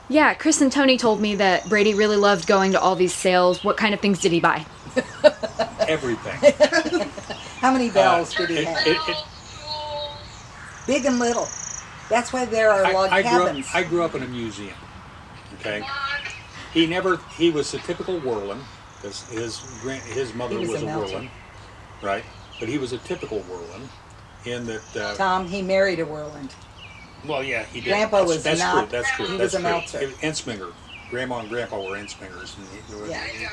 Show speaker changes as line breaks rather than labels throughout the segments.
Yeah, Chris and Tony told me that Brady really loved going to all these sales. What kind of things did he buy?
Everything.
How many bells did he have? Big and little. That's why there are log cabins.
I grew up in a museum. Okay. He was a typical whirlin, because his mother was a whirlin, right? But he was a typical whirlin in that.
Tom, he married a whirlwind.
Well, yeah, he did.
Grandpa was not.
That's true.
He
That's
was a
true.
Meltzer.
Ensminger. Grandma and Grandpa were Ensmingers.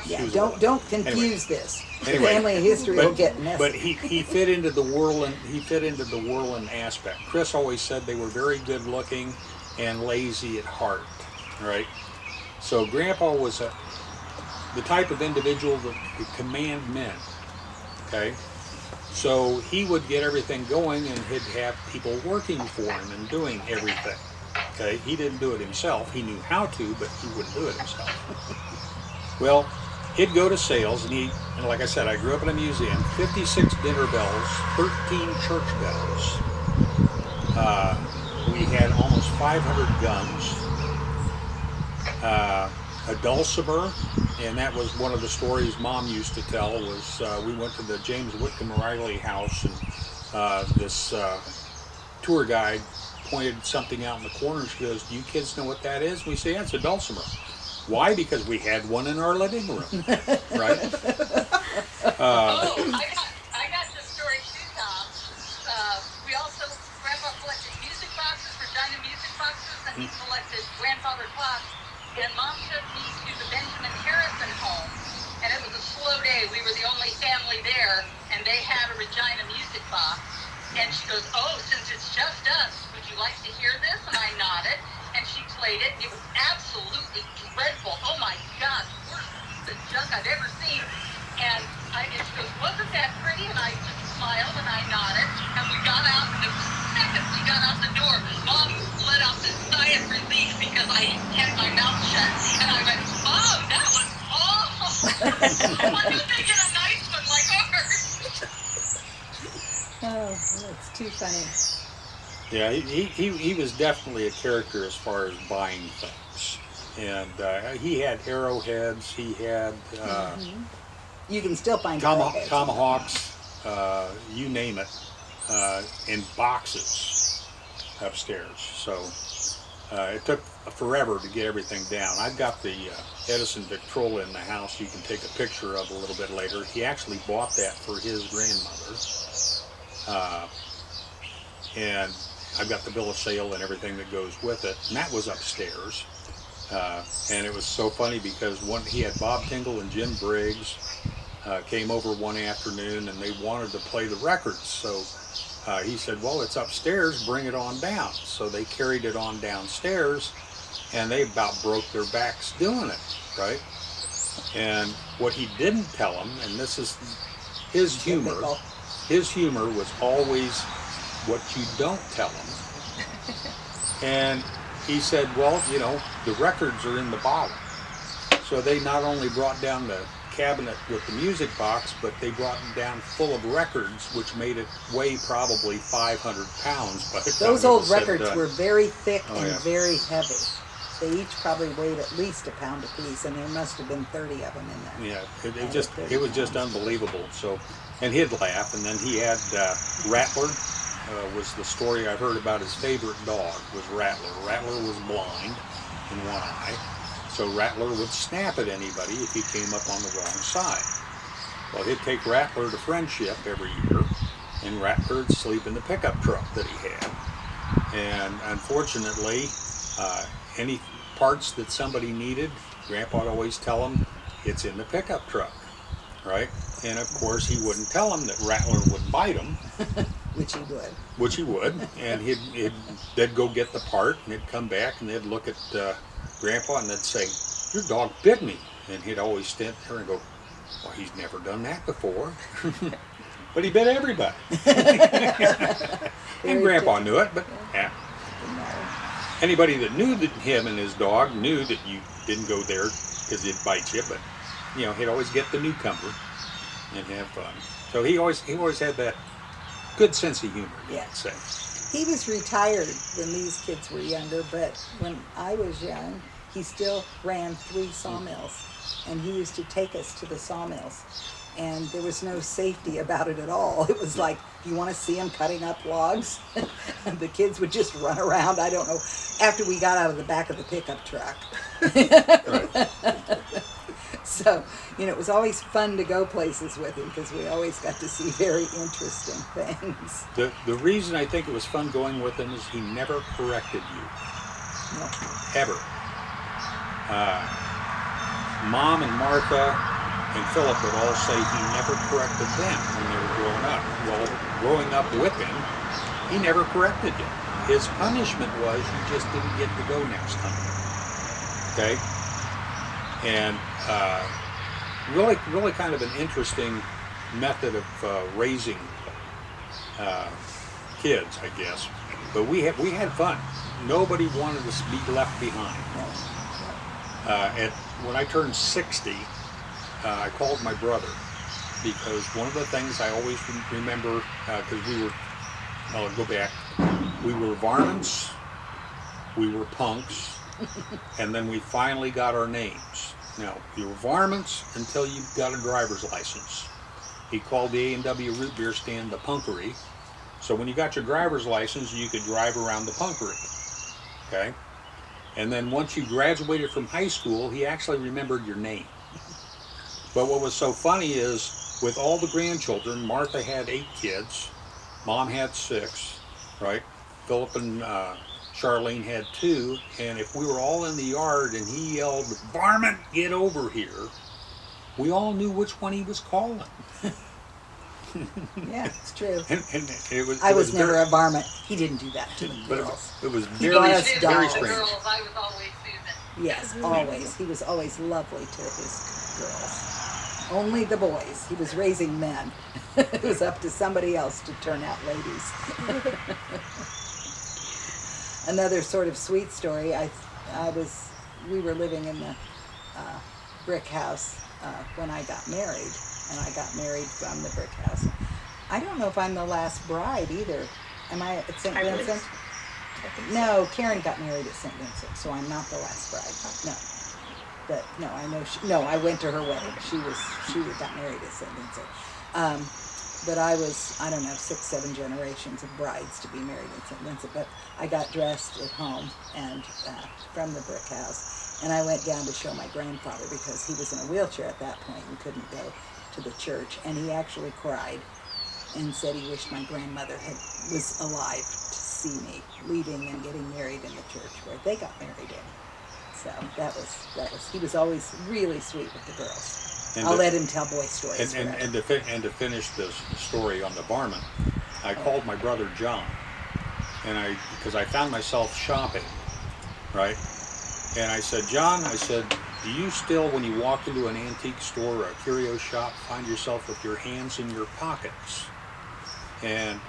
Yeah. Don't confuse this.
Anyway,
family history will get messy.
But he fit into the whirlin. He fit into the whirlin aspect. Chris always said they were very good looking and lazy at heart. Right. So Grandpa was the type of individual that could command men. Okay. So he would get everything going, and he'd have people working for him and doing everything. Okay, he didn't do it himself. He knew how to, but he wouldn't do it himself. Well, he'd go to sales, and like I said, I grew up in a museum. 56 dinner bells, 13 church bells. We had almost 500 guns. A dulcimer, and that was one of the stories Mom used to tell. Was we went to the James Whitcomb Riley house, and this tour guide pointed something out in the corner. She goes, "Do you kids know what that is?" We say, "Yeah, it's a dulcimer." Why? Because we had one in our living room, right?
I got this story too, Tom. We also, Grandpa collected music boxes, Regina music boxes, and he collected grandfather clocks. And Mom took me to the Benjamin Harrison home, and it was a slow day. We were the only family there, and they had a Regina music box. And she goes, "Oh, since it's just us, would you like to hear this?" And I nodded, and she played it. It was absolutely dreadful. Oh my gosh, worst piece of junk I've ever seen. And she goes, "Wasn't that pretty?" And I just smiled and I nodded. And we got out, and the second we got out the door, Mom let out this sigh of relief because I kept my mouth shut. And I went, "Mom, that was awful." Why don't they get a nice one like ours?
Oh, that's too funny.
Yeah, he was definitely a character as far as buying things. And he had arrowheads, he had
You can still find
tomahawks, you name it, in boxes upstairs. So it took forever to get everything down. I've got the Edison Victrola in the house you can take a picture of a little bit later. He actually bought that for his grandmother. And I've got the bill of sale and everything that goes with it, and that was upstairs. And it was so funny because he had Bob Tingle and Jim Briggs came over one afternoon, and they wanted to play the records. So he said, "Well, it's upstairs, bring it on down." So they carried it on downstairs, and they about broke their backs doing it, right? And what he didn't tell them, and this is his humor, was always what you don't tell them. And he said, "Well, the records are in the bottom." So they not only brought down the cabinet with the music box, but they brought it down full of records, which made it weigh probably 500 pounds. But
those old records were very thick and
yeah.
very heavy. They each probably weighed at least a pound apiece, and there must have been 30 of them in there.
Yeah, it was just unbelievable. So, and he'd laugh, and then he had Rattler. Was the story I heard about his favorite dog was Rattler. Rattler was blind in one eye, so Rattler would snap at anybody if he came up on the wrong side. Well, he'd take Rattler to Friendship every year, and Rattler would sleep in the pickup truck that he had. And unfortunately, any parts that somebody needed, Grandpa would always tell them, "It's in the pickup truck," right? And of course, he wouldn't tell them that Rattler would bite him.
Which he would.
And they'd go get the part, and they'd come back, and they'd look at Grandpa, and they'd say, "Your dog bit me." And he'd always stand there and go, "Well, he's never done that before." But he bit everybody. And Grandpa knew it, but yeah. Anybody that knew that him and his dog knew that you didn't go there because he'd bite you, but he'd always get the newcomer and have fun. So he always had that good sense of humor, I'd say.
He was retired when these kids were younger, but when I was young, he still ran 3 sawmills, and he used to take us to the sawmills. And there was no safety about it at all. It was like, you want to see him cutting up logs? And the kids would just run around, I don't know, after we got out of the back of the pickup truck.
Right.
So, it was always fun to go places with him because we always got to see very interesting things.
The reason I think it was fun going with him is he never corrected you.
No.
Ever. Mom and Martha and Philip would all say he never corrected them when they were growing up. Well, growing up with him, he never corrected you. His punishment was you just didn't get to go next time. Okay? And really kind of an interesting method of raising kids, I guess. But we had fun. Nobody wanted us to be left behind. When I turned 60, I called my brother because one of the things I always remember, because I'll go back, we were varmints, we were punks, and then we finally got our names. Now, you were varmints until you got a driver's license. He called the A&W root beer stand the punkery. So when you got your driver's license, you could drive around the punkery. Okay? And then once you graduated from high school, he actually remembered your name. But what was so funny is, with all the grandchildren, Martha had 8 kids, Mom had 6, right? Philip and Charlene had 2, and if we were all in the yard and he yelled, "Varmint, get over here," we all knew which one he was calling.
Yeah, it's true.
And it was.
I was
very-
never a varmint. He didn't do that to the
But
girls.
it was
He
very,
bought us
very
dolls.
strange.
Girls, I was always Susan.
Yes, always. He was always lovely to his girls. Only the boys. He was raising men. It was up to somebody else to turn out ladies. Another sort of sweet story. We were living in the brick house when I got married, and I got married from the brick house. I don't know if I'm the last bride either. Am I at St. Vincent? No, Karen got married at St. Vincent, so I'm not the last bride. No. But no, I know I went to her wedding. She got married at St. Vincent. But I was, I don't know, 6, 7 generations of brides to be married in St. Vincent. But I got dressed at home and from the brick house, and I went down to show my grandfather because he was in a wheelchair at that point and couldn't go to the church. And he actually cried and said he wished my grandmother was alive to see me leaving and getting married in the church where they got married in. So that was he was always really sweet with the girls.
And
I'll
to-
let him tell boy stories.
And to finish this story on the varmint, I called my brother John, and because I found myself shopping, right? And I said, "John," I said, "do you still, when you walk into an antique store or a curio shop, find yourself with your hands in your pockets?" And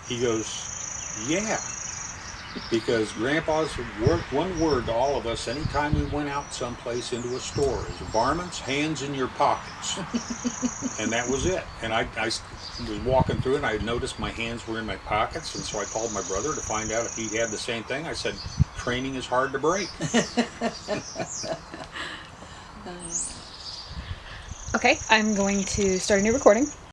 he goes, "Yeah." Because Grandpa's one word to all of us anytime we went out someplace into a store is varmints, hands in your pockets. And that was it. And I was walking through and I noticed my hands were in my pockets, and so I called my brother to find out if he had the same thing. I said, "Training is hard to break."
Okay, I'm going to start a new recording.